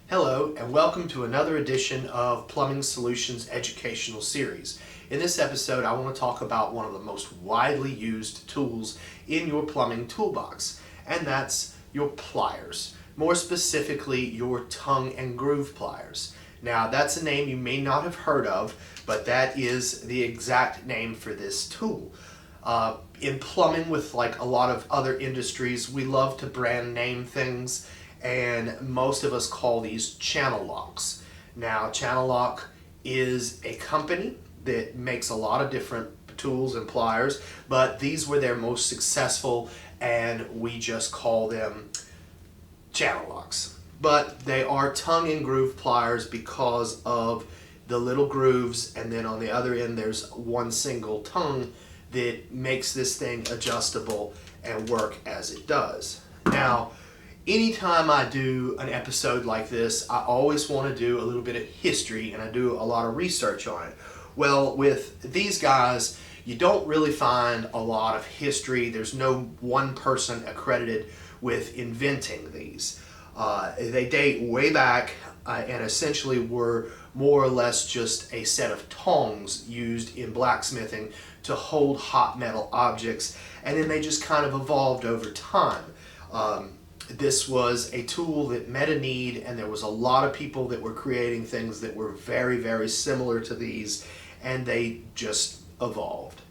Hello, and welcome to another edition of Plumbing Solutions Educational Series. In this episode, I want to talk about one of the most widely used tools in your plumbing toolbox, and that's your pliers. More specifically, your tongue and groove pliers. Now, that's a name you may not have heard of, but that is the exact name for this tool. In plumbing, with like a lot of other industries, we love to brand name things, and most of us call these channel locks. Now, Channel Lock is a company that makes a lot of different tools and pliers, but these were their most successful, and we just call them channel locks. But they are tongue and groove pliers because of the little grooves, and then on the other end there's one single tongue that makes this thing adjustable and work as it does. Now, anytime I do an episode like this, I always want to do a little bit of history, and I do a lot of research on it. Well, with these guys, you don't really find a lot of history. There's no one person accredited with inventing these. They date way back and essentially were more or less just a set of tongs used in blacksmithing to hold hot metal objects, and then they just kind of evolved over time. This was a tool that met a need, and there was a lot of people that were creating things that were very, very similar to these, and they just evolved.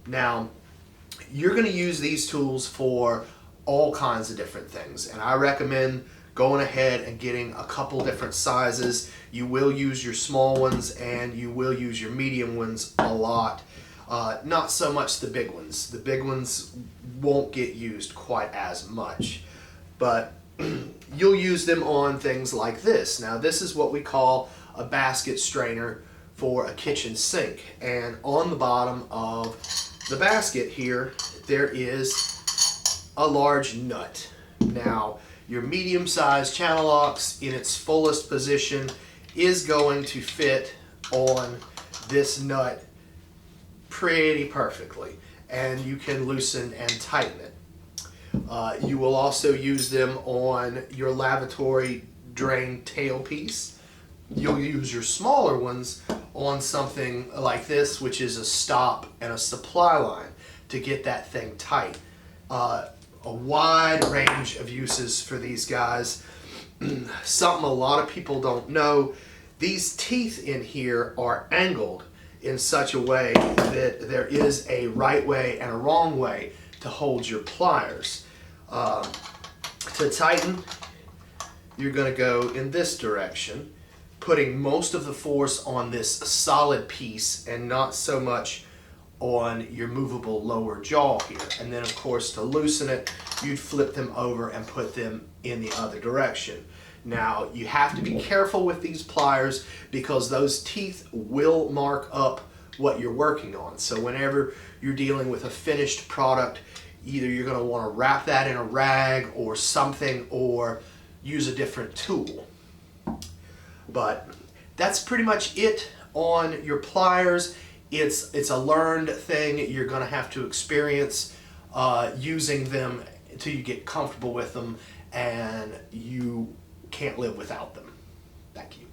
Now, you're going to use these tools for all kinds of different things, and I recommend going ahead and getting a couple different sizes. You will use your small ones, and you will use your medium ones a lot. Not so much the big ones. The big ones won't get used quite as much, but you'll use them on things like this. Now, this is what we call a basket strainer for a kitchen sink, and on the bottom of the basket here there is a large nut. Now, your medium-sized channel locks in its fullest position is going to fit on this nut pretty perfectly, and you can loosen and tighten it. You will also use them on your lavatory drain tailpiece. You'll use your smaller ones on something like this, which is a stop and a supply line, to get that thing tight. A wide range of uses for these guys. Something a lot of people don't know, these teeth in here are angled in such a way that there is a right way and a wrong way to hold your pliers. To tighten, you're going to go in this direction, putting most of the force on this solid piece and not so much on your movable lower jaw here. And then, of course, to loosen it, you'd flip them over and put them in the other direction. Now, you have to be careful with these pliers because those teeth will mark up what you're working on. So whenever you're dealing with a finished product, either you're going to want to wrap that in a rag or something, or use a different tool. But that's pretty much it on your pliers. It's a learned thing. You're going to have to experience using them until you get comfortable with them, and you can't live without them. Thank you.